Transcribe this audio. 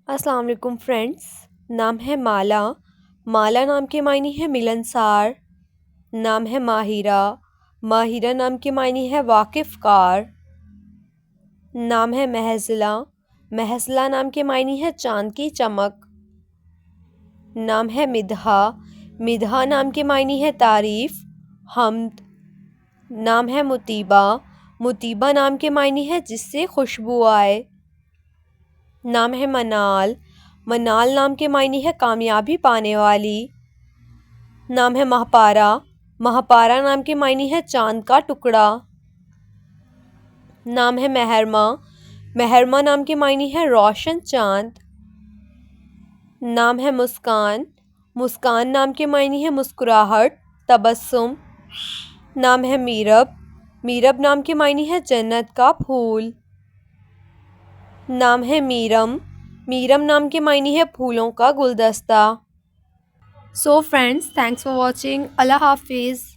अस्सलाम वालेकुम फ्रेंड्स। नाम है माला। माला नाम के मायने है मिलनसार। नाम है माहिरा। माहिरा नाम के मायने है वाकिफ़ कार। नाम है महज़ला। महज़ला नाम के मायने है चांद की चमक। नाम है मिदहा। मिदहा नाम के मायने है तारीफ़, हम्द। नाम है मुतीबा। मुतीबा नाम के मायने है जिससे खुशबू आए। नाम है मनाल। मनाल नाम के मायने है कामयाबी पाने वाली। नाम है महपारा। महपारा नाम के मायने है चांद का टुकड़ा। नाम है महरमा। महरमा नाम के मायने है रोशन चांद। नाम है मुस्कान। मुस्कान नाम के मायने है मुस्कुराहट, तबस्सुम। नाम है मीरब। मीरब नाम के मायने है जन्नत का फूल। नाम है मीरम। मीरम नाम के मायने है फूलों का गुलदस्ता। So friends, thanks for watching. अल्लाह हाफिज़।